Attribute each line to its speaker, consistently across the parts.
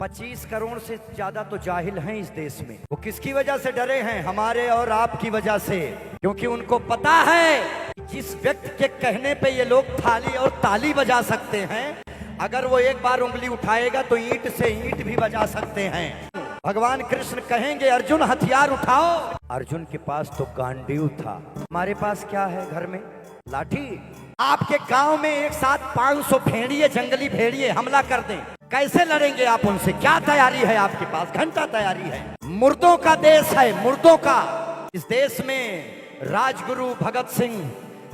Speaker 1: 25 करोड़ से ज्यादा तो जाहिल हैं इस देश में। वो किसकी वजह से डरे हैं? हमारे और आपकी वजह से। क्योंकि उनको पता है कि जिस व्यक्ति के कहने पे ये लोग थाली और ताली बजा सकते हैं, अगर वो एक बार उंगली उठाएगा तो ईंट से ईंट भी बजा सकते हैं। भगवान कृष्ण कहेंगे अर्जुन हथियार उठाओ। अर्जुन के पास तो गांडीव था, हमारे पास क्या है घर में? लाठी। आपके गांव में एक साथ 500 भेड़िए, जंगली भेड़िए हमला कर दें, कैसे लड़ेंगे आप उनसे? क्या तैयारी है आपके पास? घंटा तैयारी है। मुर्दों का देश है, मुर्दों का। इस देश में राजगुरु भगत सिंह,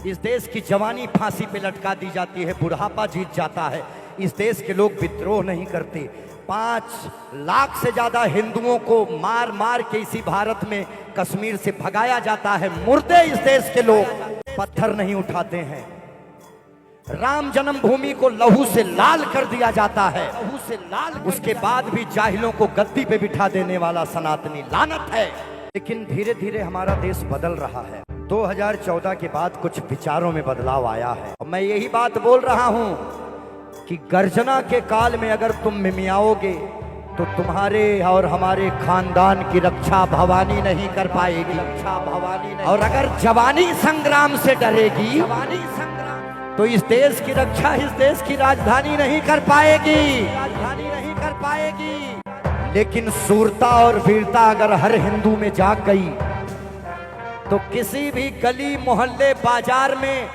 Speaker 1: इस देश की जवानी फांसी पे लटका दी जाती है, बुढ़ापा जीत जाता है। इस देश के लोग विद्रोह नहीं करते। 5 लाख से ज्यादा हिंदुओं को मार मार के इसी भारत में कश्मीर से भगाया जाता है। मुर्दे इस देश के लोग पत्थर नहीं उठाते हैं। राम जन्मभूमि को लहू से लाल कर दिया जाता है, लहू से लाल। उसके बाद भी जाहिलों को गद्दी पे बिठा देने वाला सनातनी लानत है। लेकिन धीरे धीरे हमारा देश बदल रहा है। 2014 के बाद कुछ विचारों में बदलाव आया है। और मैं यही बात बोल रहा हूं कि गर्जना के काल में अगर तुम मिमियाओगे तो तुम्हारे और हमारे खानदान की रक्षा भवानी नहीं कर पाएगी। रक्षा भवानी नहीं। और अगर जवानी संग्राम से डरेगी, जवानी संग्राम, तो इस देश की रक्षा इस देश की राजधानी नहीं कर पाएगी, राजधानी नहीं कर पाएगी। लेकिन सूरता और वीरता अगर हर हिंदू में जाग गई तो किसी भी गली मोहल्ले बाजार में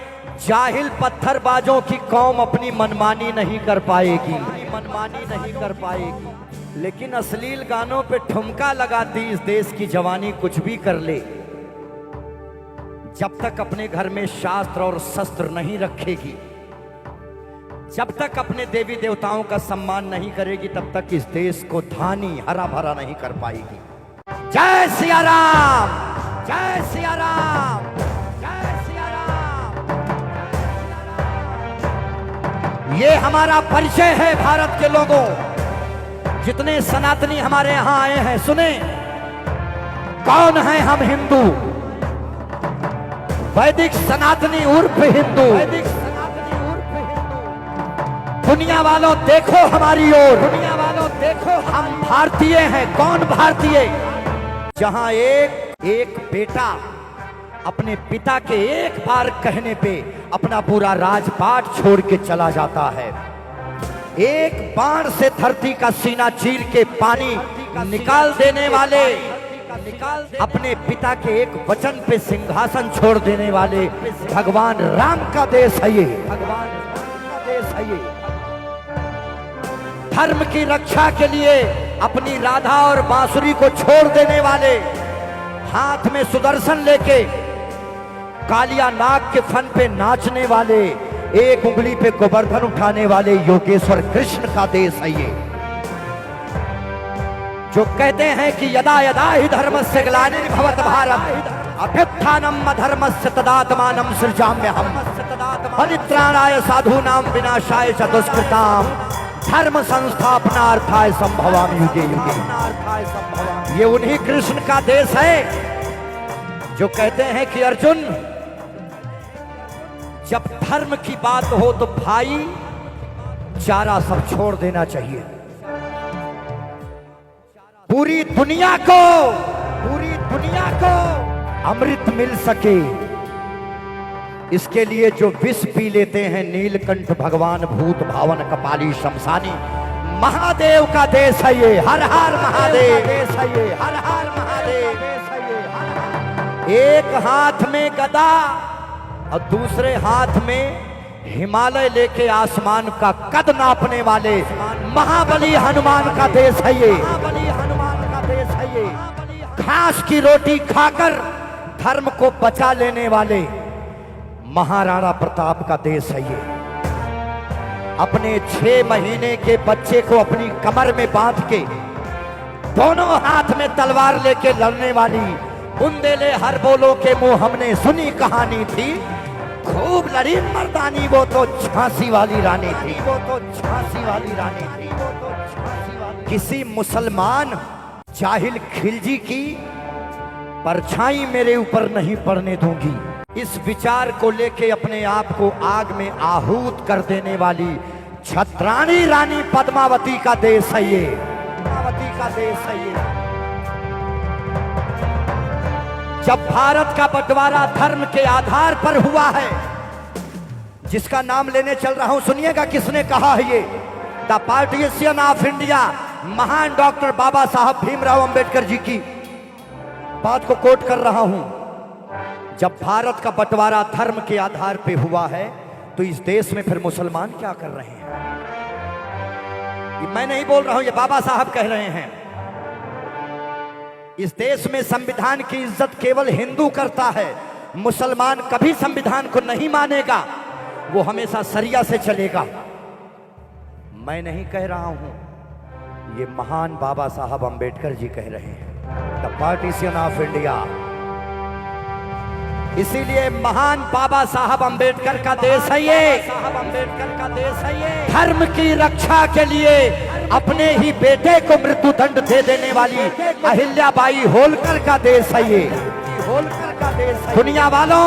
Speaker 1: जाहिल पत्थरबाजों की कौम अपनी मनमानी नहीं कर पाएगी, मनमानी नहीं कर पाएगी। लेकिन अश्लील गानों पे ठुमका लगाती इस देश की जवानी कुछ भी कर ले, जब तक अपने घर में शास्त्र और शस्त्र नहीं रखेगी, जब तक अपने देवी देवताओं का सम्मान नहीं करेगी, तब तक इस देश को धानी हरा भरा नहीं कर पाएगी। जय सिया राम, जय सिया राम, जय सिया राम। ये हमारा परिचय है भारत के लोगों। जितने सनातनी हमारे यहां आए हैं, सुने कौन है हम? हिंदू, वैदिक सनातनी उर्फ हिंदू, वैदिक सनातनी उर्फ हिंदू। दुनिया वालों देखो हमारी ओर, दुनिया वालों देखो, हम भारतीय हैं। कौन भारतीय? जहां एक बेटा अपने पिता के एक बार कहने पे अपना पूरा राजपाट छोड़ के चला जाता है। एक बाण से धरती का सीना चीर के पानी निकाल देने वाले, अपने पिता के एक वचन पे सिंहासन छोड़ देने वाले भगवान राम का देश है ये, भगवान राम का देश है ये। धर्म की रक्षा के लिए अपनी राधा और बांसुरी को छोड़ देने वाले, हाथ में सुदर्शन लेके कालिया नाग के फन पे नाचने वाले, एक उंगली पे गोवर्धन उठाने वाले योगेश्वर कृष्ण का देश है ये। जो कहते हैं कि यदा यदा ही धर्मस्य ग्लानिर्भवत भारत अभ्युत्थानम् अधर्मस्य तदात्मानं सृजाम्यहम् परित्राणाय साधूनां विनाशाय च दुष्कृताम् धर्म संस्थापनार्थाय संभवामि युगे युगे। ये उन्हीं कृष्ण का देश है जो कहते हैं कि अर्जुन, जब धर्म की बात हो तो भाई चारा सब छोड़ देना चाहिए। पूरी दुनिया को अमृत मिल सके, इसके लिए जो विष पी लेते हैं नीलकंठ भगवान भूत भावन कपाली शमशानी, महादेव का देश है ये। हर हर महादेव देश है ये, हर हर महादेव देश है ये। एक हाथ में गदा और दूसरे हाथ में हिमालय लेके आसमान का कद नापने वाले महाबली हनुमान का देश है ये, महाबली हनुमान का देश है ये। घास की रोटी खाकर धर्म को बचा लेने वाले महाराणा प्रताप का देश है ये। अपने 6 महीने के बच्चे को अपनी कमर में बांध के दोनों हाथ में तलवार लेके लड़ने वाली बुंदेले हर बोलो के मुंह हमने सुनी कहानी थी, खूब लड़ी मर्दानी, वो तो झांसी वाली रानी थी, वो तो झांसी वाली रानी थी, वो तो झांसी वाली। किसी मुसलमान जाहिल खिलजी की परछाई मेरे ऊपर नहीं पड़ने दूंगी। इस विचार को लेके अपने आप को आग में आहूत कर देने वाली छत्राणी रानी पद्मावती का देश है ये। उन्नति का देश है ये। जब भारत का बंटवारा धर्म के आधार पर हुआ है, जिसका नाम लेने चल रहा हूं, सुनिएगा किसने कहा है ये। द पार्टीशन ऑफ इंडिया, महान डॉक्टर बाबा साहब भीमराव अंबेडकर जी की बात को कोट कर रहा हूं। जब भारत का बंटवारा धर्म के आधार पे हुआ है, तो इस देश में फिर मुसलमान क्या कर रहे हैं? ये मैं नहीं बोल रहा हूं, ये बाबा साहब कह रहे हैं। इस देश में संविधान की इज्जत केवल हिंदू करता है, मुसलमान कभी संविधान को नहीं मानेगा, वो हमेशा शरिया से चलेगा। मैं नहीं कह रहा हूं, ये महान बाबा साहब अंबेडकर जी कह रहे हैं। The partition of India. इसीलिए महान बाबा साहब अंबेडकर का देश है ये, साहब अंबेडकर का देश है ये। धर्म की रक्षा के लिए अपने ही बेटे को मृत्युदंड दे देने वाली अहिल्याबाई होलकर का देश है ये, होलकर का देश है। दुनिया वालों,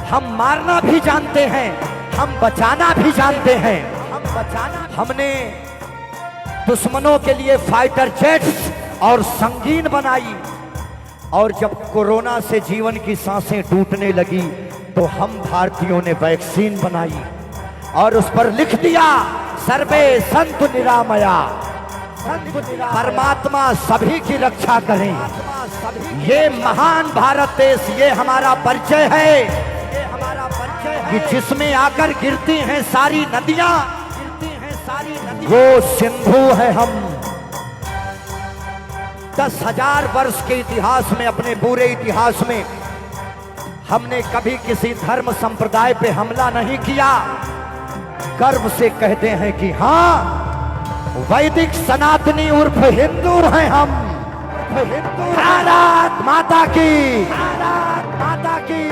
Speaker 1: हम मारना भी जानते हैं, हम बचाना भी जानते हैं। हमने दुश्मनों के लिए फाइटर जेट्स और संगीन बनाई, और जब कोरोना से जीवन की सांसें टूटने लगी तो हम भारतीयों ने वैक्सीन बनाई और उस पर लिख दिया सर्वे संतु निरामया, परमात्मा सभी की रक्षा करें। ये महान भारत देश, ये हमारा परिचय है, ये हमारा परिचय है कि जिसमें आकर गिरती हैं सारी नदियां, वो सिंधु है हम। 10,000 वर्ष के इतिहास में, अपने पूरे इतिहास में हमने कभी किसी धर्म संप्रदाय पे हमला नहीं किया। गर्व से कहते हैं कि हाँ, वैदिक सनातनी उर्फ हिंदू हैं हम। भारत माता की, भारत माता की।